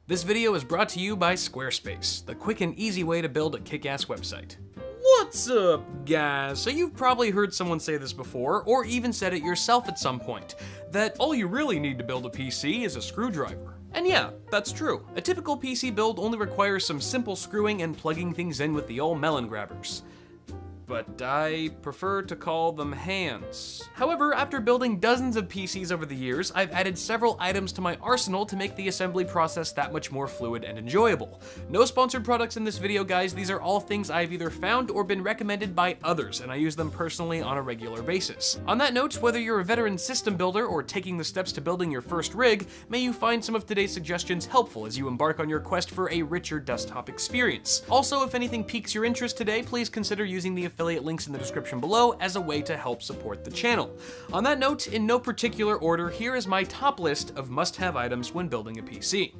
This video is brought to you by Squarespace, the quick and easy way to build a kick-ass website. What's up, guys? So you've probably heard someone say this before, or even said it yourself at some point, that all you really need to build a PC is a screwdriver. And yeah, that's true. A typical PC build only requires some simple screwing and plugging things in with the old melon grabbers. But I prefer to call them hands. However, after building dozens of PCs over the years, I've added several items to my arsenal to make the assembly process that much more fluid and enjoyable. No sponsored products in this video, guys. These are all things I've either found or been recommended by others, and I use them personally on a regular basis. On that note, whether you're a veteran system builder or taking the steps to building your first rig, may you find some of today's suggestions helpful as you embark on your quest for a richer desktop experience. Also, if anything piques your interest today, please consider using the affiliate links in the description below as a way to help support the channel. On that note, in no particular order, here is my top list of must-have items when building a PC.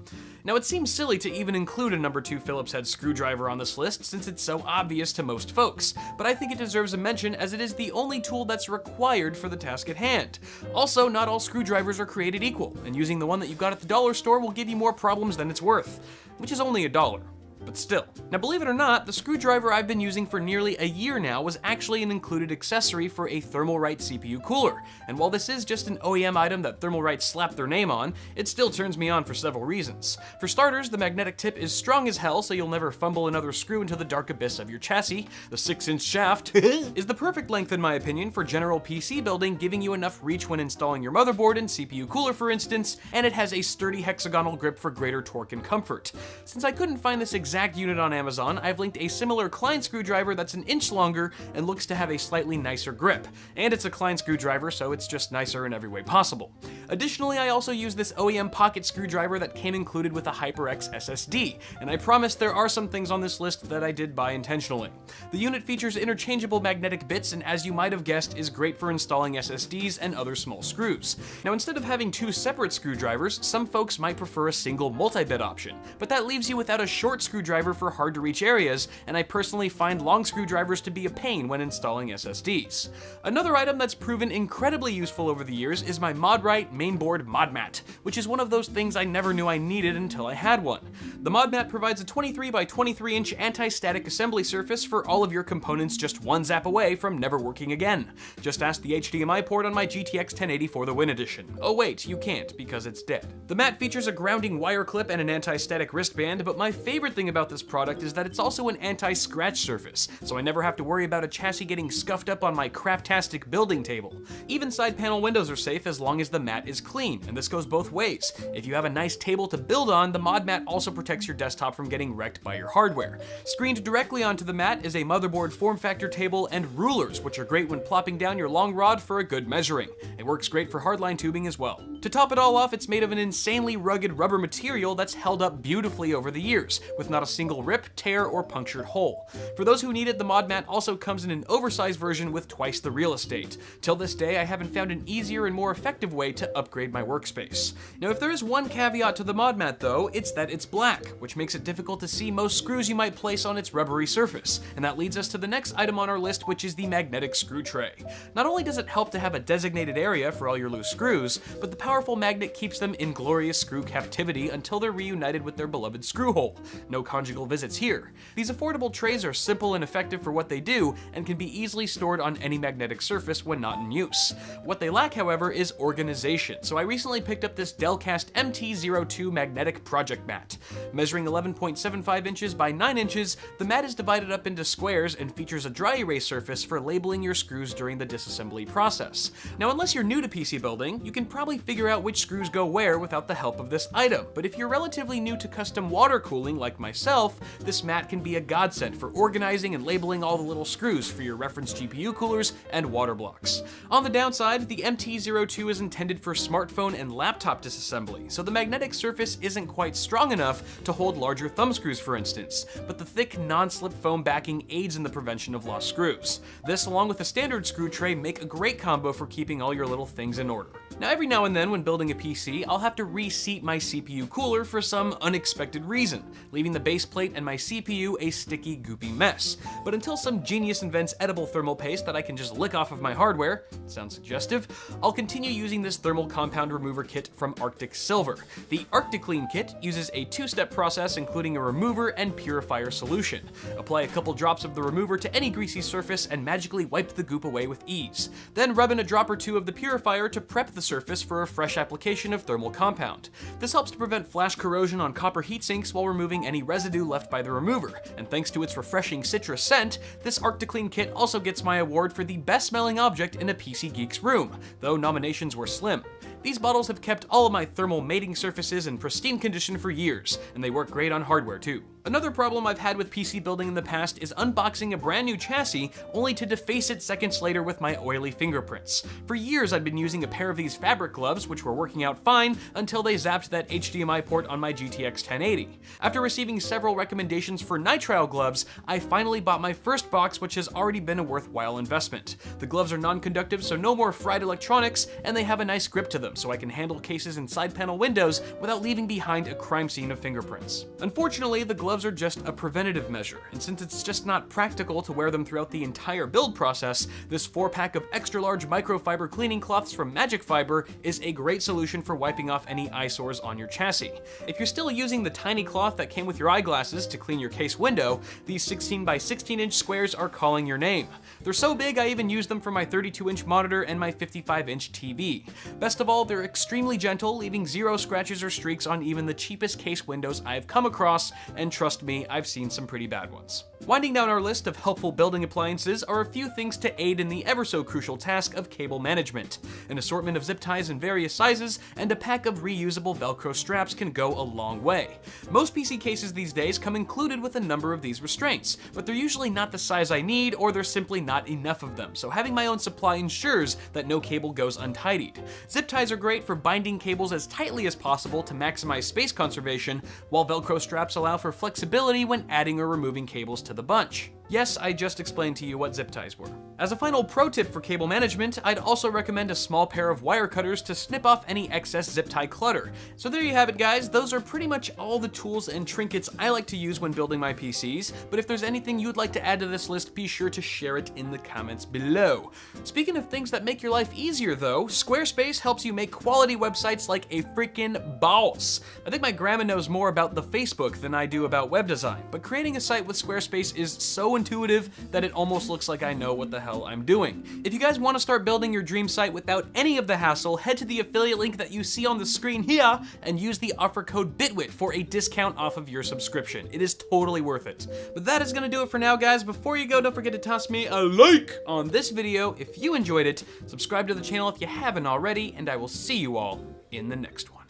Now, it seems silly to even include a number 2 Phillips head screwdriver on this list since it's so obvious to most folks, but I think it deserves a mention as it is the only tool that's required for the task at hand. Also, not all screwdrivers are created equal, and using the one that you got at the dollar store will give you more problems than it's worth, which is only $1. But still. Now, believe it or not, the screwdriver I've been using for nearly a year now was actually an included accessory for a Thermalright CPU cooler. And while this is just an OEM item that Thermalright slapped their name on, it still turns me on for several reasons. For starters, the magnetic tip is strong as hell, so you'll never fumble another screw into the dark abyss of your chassis. The 6-inch shaft is the perfect length in my opinion for general PC building, giving you enough reach when installing your motherboard and CPU cooler for instance, and it has a sturdy hexagonal grip for greater torque and comfort. Since I couldn't find this exact unit on Amazon, I've linked a similar Klein screwdriver that's an inch longer and looks to have a slightly nicer grip. And it's a Klein screwdriver, so it's just nicer in every way possible. Additionally, I also use this OEM pocket screwdriver that came included with a HyperX SSD, and I promise there are some things on this list that I did buy intentionally. The unit features interchangeable magnetic bits and, as you might have guessed, is great for installing SSDs and other small screws. Now, instead of having 2 separate screwdrivers, some folks might prefer a single multi-bit option, but that leaves you without a short screwdriver for hard to reach areas, and I personally find long screwdrivers to be a pain when installing SSDs. Another item that's proven incredibly useful over the years is my Modrite mainboard ModMat, which is one of those things I never knew I needed until I had one. The ModMat provides a 23 by 23 inch anti-static assembly surface for all of your components just one zap away from never working again. Just ask the HDMI port on my GTX 1080 for the Win Edition. Oh wait, you can't because it's dead. The mat features a grounding wire clip and an anti-static wristband, but my favorite thing about this product is that it's also an anti-scratch surface, so I never have to worry about a chassis getting scuffed up on my craptastic building table. Even side panel windows are safe as long as the mat is clean, and this goes both ways. If you have a nice table to build on, the ModMat also protects your desktop from getting wrecked by your hardware. Screened directly onto the mat is a motherboard form factor table and rulers, which are great when plopping down your long rod for a good measuring. It works great for hardline tubing as well. To top it all off, it's made of an insanely rugged rubber material that's held up beautifully over the years, with not a single rip, tear, or punctured hole. For those who need it, the ModMat also comes in an oversized version with twice the real estate. Till this day, I haven't found an easier and more effective way to upgrade my workspace. Now, if there is one caveat to the ModMat though, it's that it's black, which makes it difficult to see most screws you might place on its rubbery surface. And that leads us to the next item on our list, which is the magnetic screw tray. Not only does it help to have a designated area for all your loose screws, but the powerful magnet keeps them in glorious screw captivity until they're reunited with their beloved screw hole. No conjugal visits here. These affordable trays are simple and effective for what they do and can be easily stored on any magnetic surface when not in use. What they lack, however, is organization, so I recently picked up this Delcast MT02 magnetic project mat. Measuring 11.75 inches by 9 inches, the mat is divided up into squares and features a dry erase surface for labeling your screws during the disassembly process. Now, unless you're new to PC building, you can probably figure out which screws go where without the help of this item, but if you're relatively new to custom water cooling like myself, this mat can be a godsend for organizing and labeling all the little screws for your reference GPU coolers and water blocks. On the downside, the MT02 is intended for smartphone and laptop disassembly, so the magnetic surface isn't quite strong enough to hold larger thumb screws for instance, but the thick non-slip foam backing aids in the prevention of lost screws. This, along with a standard screw tray, make a great combo for keeping all your little things in order. Now every now and then when building a PC, I'll have to reseat my CPU cooler for some unexpected reason, leaving the base plate and my CPU a sticky, goopy mess. But until some genius invents edible thermal paste that I can just lick off of my hardware, sounds suggestive, I'll continue using this thermal compound remover kit from Arctic Silver. The ArcticClean kit uses a two-step process including a remover and purifier solution. Apply a couple drops of the remover to any greasy surface and magically wipe the goop away with ease. Then rub in a drop or two of the purifier to prep the surface for a fresh application of thermal compound. This helps to prevent flash corrosion on copper heatsinks while removing any residue left by the remover, and thanks to its refreshing citrus scent, this ArcticClean kit also gets my award for the best smelling object in a PC geek's room, though nominations were slim. These bottles have kept all of my thermal mating surfaces in pristine condition for years, and they work great on hardware too. Another problem I've had with PC building in the past is unboxing a brand new chassis only to deface it seconds later with my oily fingerprints. For years I'd been using a pair of these fabric gloves which were working out fine until they zapped that HDMI port on my GTX 1080. After receiving several recommendations for nitrile gloves, I finally bought my first box, which has already been a worthwhile investment. The gloves are non-conductive, so no more fried electronics, and they have a nice grip to them so I can handle cases and side panel windows without leaving behind a crime scene of fingerprints. Unfortunately, the gloves are just a preventative measure, and since it's just not practical to wear them throughout the entire build process, this 4-pack of extra large microfiber cleaning cloths from Magic Fiber is a great solution for wiping off any eyesores on your chassis. If you're still using the tiny cloth that came with your eyeglasses to clean your case window, these 16 by 16 inch squares are calling your name. They're so big I even use them for my 32-inch monitor and my 55-inch TV. Best of all, they're extremely gentle, leaving zero scratches or streaks on even the cheapest case windows I've come across, and trust me, I've seen some pretty bad ones. Winding down our list of helpful building appliances are a few things to aid in the ever so crucial task of cable management. An assortment of zip ties in various sizes and a pack of reusable Velcro straps can go a long way. Most PC cases these days come included with a number of these restraints, but they're usually not the size I need, or there's simply not enough of them, so having my own supply ensures that no cable goes untidied. Zip ties are great for binding cables as tightly as possible to maximize space conservation, while Velcro straps allow for flexibility when adding or removing cables to the bunch. Yes, I just explained to you what zip ties were. As a final pro tip for cable management, I'd also recommend a small pair of wire cutters to snip off any excess zip tie clutter. So there you have it, guys. Those are pretty much all the tools and trinkets I like to use when building my PCs, but if there's anything you'd like to add to this list, be sure to share it in the comments below. Speaking of things that make your life easier though, Squarespace helps you make quality websites like a freaking boss. I think my grandma knows more about the Facebook than I do about web design, but creating a site with Squarespace is so intuitive that it almost looks like I know what the hell I'm doing. If you guys want to start building your dream site without any of the hassle, head to the affiliate link that you see on the screen here and use the offer code BITWIT for a discount off of your subscription. It is totally worth it. But that is going to do it for now, guys. Before you go, don't forget to toss me a like on this video if you enjoyed it, subscribe to the channel if you haven't already, and I will see you all in the next one.